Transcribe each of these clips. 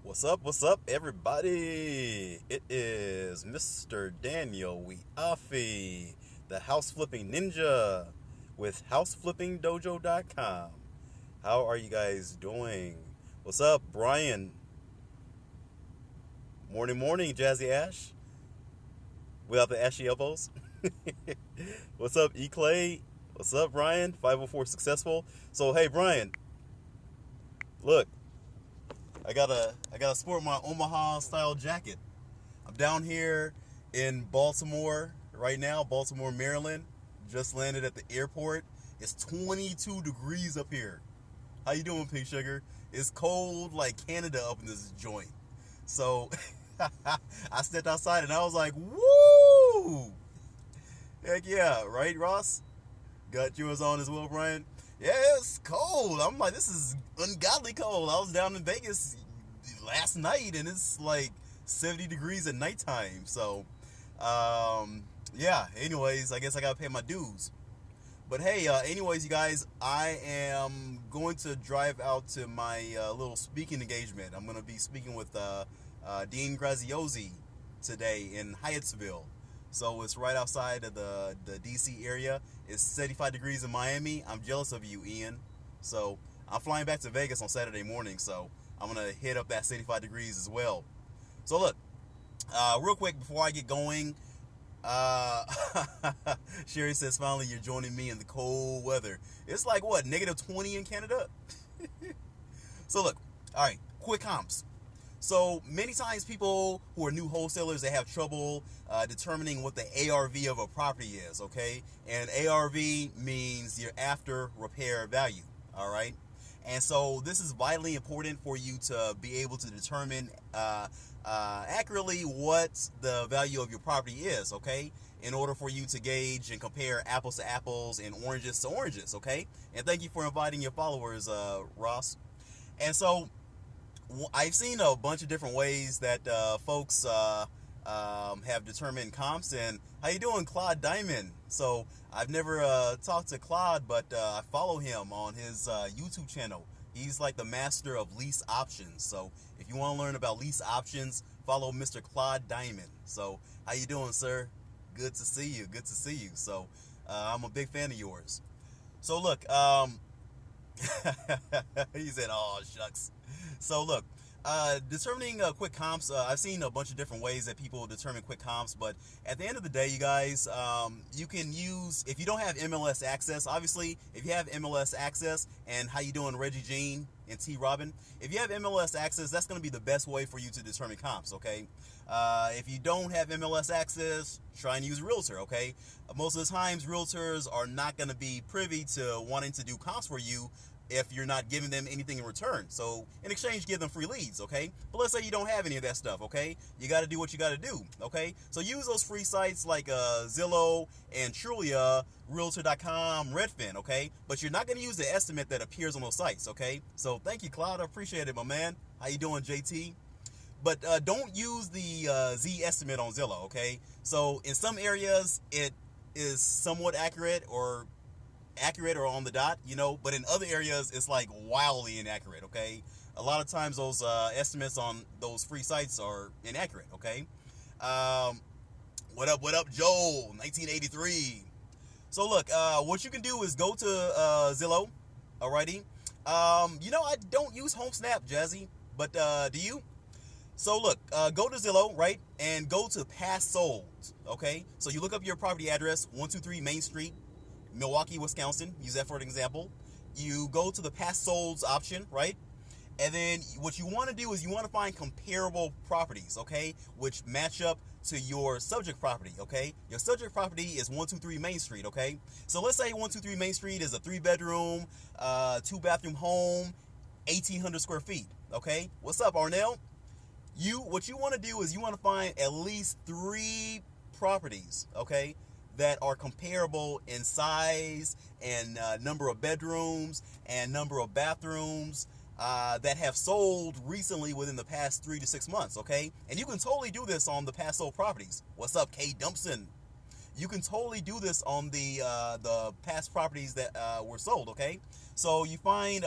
What's up, everybody? It is Mr. Daniel Wiafe, the house flipping ninja with houseflippingdojo.com. How are you guys doing? What's up, Brian? Morning, Jazzy Ash, without the ashy elbows. What's up, E Clay? What's up, Brian? 504 successful. So, hey, Brian, look. I gotta sport my Omaha style jacket. I'm down here in Baltimore right now, Baltimore, Maryland. Just landed at the airport. It's 22 degrees up here. How you doing, Pink Sugar? It's cold like Canada up in this joint. So I stepped outside and I was like, woo! Heck yeah, right, Ross? Got yours on as well, Brian? Yeah, it's cold. I'm like, this is ungodly cold. I was down in Vegas last night and it's like 70 degrees at nighttime. So, yeah, anyways, I guess I gotta pay my dues. But hey, anyways, you guys, I am going to drive out to my little speaking engagement. I'm going to be speaking with Dean Graziosi today in Hyattsville. So it's right outside of the DC area. It's 75 degrees in Miami. I'm jealous of you, Ian. So I'm flying back to Vegas on Saturday morning. So I'm going to hit up that 75 degrees as well. So look, real quick before I get going, Sherry says, finally you're joining me in the cold weather. It's like, what, negative 20 in Canada? So look, all right, quick comps. So many times people who are new wholesalers, they have trouble determining what the ARV of a property is, okay? And ARV means your after repair value, all right? And so this is vitally important for you to be able to determine accurately what the value of your property is, okay? In order for you to gauge and compare apples to apples and oranges to oranges, okay? And thank you for inviting your followers, Ross. And so I've seen a bunch of different ways that folks have determined comps. And how you doing, Claude Diamond? So I've never talked to Claude, but I follow him on his YouTube channel. He's like the master of lease options. So if you want to learn about lease options, follow Mr. Claude Diamond. So how you doing, sir? Good to see you. Good to see you. So I'm a big fan of yours. So look, he said, "Oh shucks." So look, determining quick comps, I've seen a bunch of different ways that people determine quick comps, but at the end of the day, you guys, you can use, if you don't have MLS access, obviously, if you have MLS access, and how you doing, Reggie Jean and T. Robin, if you have MLS access, that's going to be the best way for you to determine comps, okay? If you don't have MLS access, try and use a realtor, okay? Most of the times, realtors are not going to be privy to wanting to do comps for you if you're not giving them anything in return. So in exchange, give them free leads, okay? But let's say you don't have any of that stuff, okay? You got to do what you got to do, okay? So use those free sites like Zillow and Trulia, realtor.com, Redfin, okay? But you're not going to use the estimate that appears on those sites, okay? So thank you, Cloud. I appreciate it, my man. How you doing, JT? But don't use the Z estimate on Zillow, okay? So in some areas, it is somewhat accurate or on the dot, you know, but in other areas it's like wildly inaccurate, okay? A lot of times those estimates on those free sites are inaccurate, okay? What up, Joel, 1983. So look, what you can do is go to Zillow, alrighty? You know, I don't use HomeSnap, Jazzy, but do you? So look, go to Zillow, right, and go to past sold, okay? So you look up your property address, 123 Main Street, Milwaukee, Wisconsin. Use that for an example. You go to the past solds option, right? And then what you want to do is you want to find comparable properties, okay, which match up to your subject property, okay? Your subject property is 123 Main Street, okay? So let's say 123 Main Street is a 3-bedroom, 2-bathroom home, 1,800 square feet, okay? What's up, Arnell? What you want to do is you want to find at least 3 properties, okay, that are comparable in size and number of bedrooms and number of bathrooms that have sold recently within the past 3 to 6 months, okay? And you can totally do this on the past sold properties. What's up, K. Dumpson? You can totally do this on the past properties that were sold, okay? So you find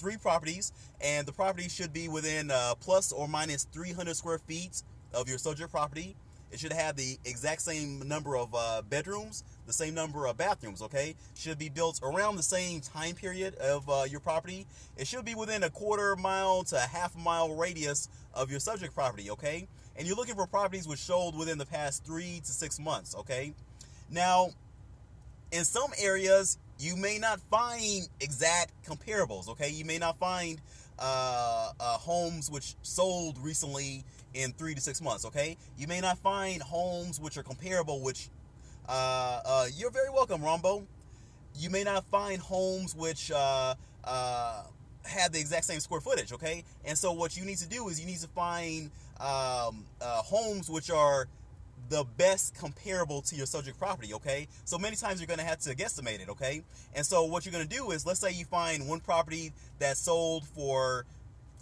3 properties, and the property should be within plus or minus 300 square feet of your subject property. It should have the exact same number of bedrooms, the same number of bathrooms, okay? Should be built around the same time period of your property. It should be within a quarter mile to a half mile radius of your subject property, okay? And you're looking for properties which sold within the past 3 to 6 months, okay? Now, in some areas, you may not find exact comparables, okay? You may not find homes which sold recently in 3 to 6 months, okay? You may not find homes which are comparable, which, you're very welcome, Rombo. You may not find homes which have the exact same square footage, okay? And so what you need to do is you need to find homes which are the best comparable to your subject property, okay? So many times you're going to have to guesstimate it, okay? And so what you're going to do is, let's say you find one property that sold for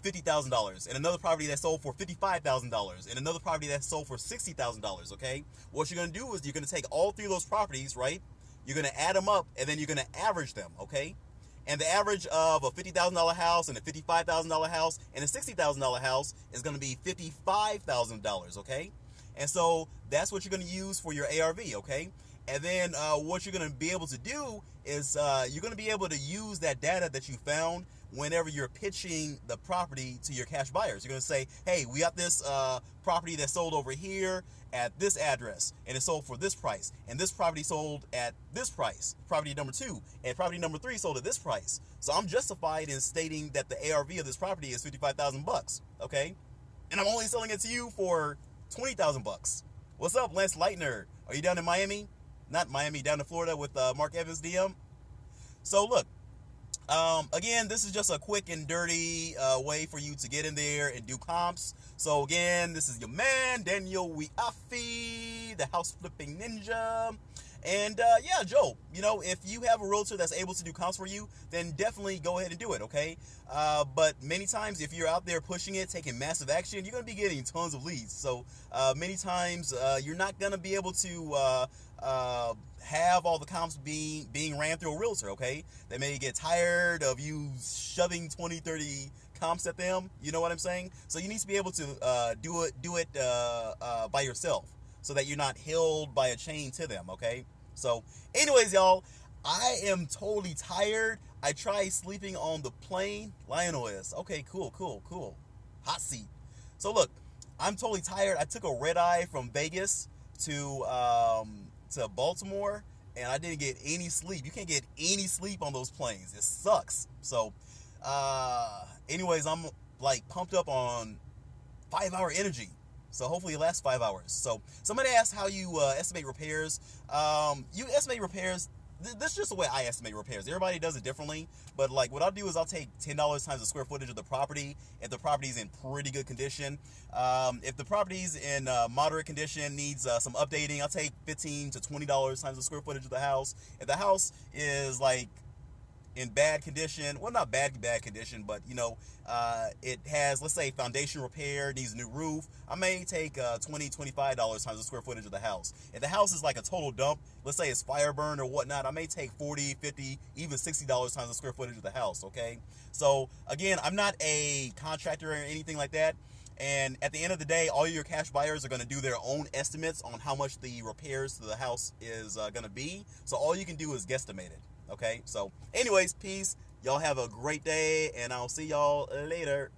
$50,000 and another property that sold for $55,000 and another property that sold for $60,000, okay? What you're going to do is you're going to take all 3 of those properties, right? You're going to add them up, and then you're going to average them, okay? And the average of a $50,000 house and a $55,000 house and a $60,000 house is going to be $55,000, okay? And so that's what you're going to use for your ARV, okay? And then what you're going to be able to do is you're going to be able to use that data that you found whenever you're pitching the property to your cash buyers. You're going to say, hey, we got this property that sold over here at this address, and it sold for this price, and this property sold at this price, property number 2, and property number 3 sold at this price. So I'm justified in stating that the ARV of this property is $55,000, okay? And I'm only selling it to you for $20,000. What's up, Lance Leitner? Are you down in Miami? Not Miami, down in Florida with Mark Evans DM. So look, again, this is just a quick and dirty way for you to get in there and do comps. So again, this is your man, Daniel Wiafe, the house flipping ninja. And yeah, Joe, you know, if you have a realtor that's able to do comps for you, then definitely go ahead and do it, okay? But many times, if you're out there pushing it, taking massive action, you're going to be getting tons of leads. So many times, you're not going to be able to have all the comps being ran through a realtor, okay? They may get tired of you shoving 20, 30 comps at them, you know what I'm saying? So you need to be able to do it by yourself, so that you're not held by a chain to them, okay? So, anyways, y'all, I am totally tired. I tried sleeping on the plane. Lion OS. Okay, cool. Hot seat. So, look, I'm totally tired. I took a red eye from Vegas to Baltimore, and I didn't get any sleep. You can't get any sleep on those planes. It sucks. So, anyways, I'm, like, pumped up on 5-hour energy. So hopefully it lasts 5 hours. So somebody asked how you estimate repairs. You estimate repairs. This is just the way I estimate repairs. Everybody does it differently. But like what I'll do is I'll take $10 times the square footage of the property if the property's in pretty good condition. If the property's in moderate condition, needs some updating, I'll take $15 to $20 times the square footage of the house. If the house is like in bad condition, well, not bad condition, but you know, it has, let's say, foundation repair, needs a new roof, I may take $20, $25 times the square footage of the house. If the house is like a total dump, let's say it's fire burned or whatnot, I may take $40, $50, even $60 times the square footage of the house, okay? So again, I'm not a contractor or anything like that. And at the end of the day, all your cash buyers are going to do their own estimates on how much the repairs to the house is going to be. So all you can do is guesstimate it. Okay, so anyways, peace. Y'all have a great day, and I'll see y'all later.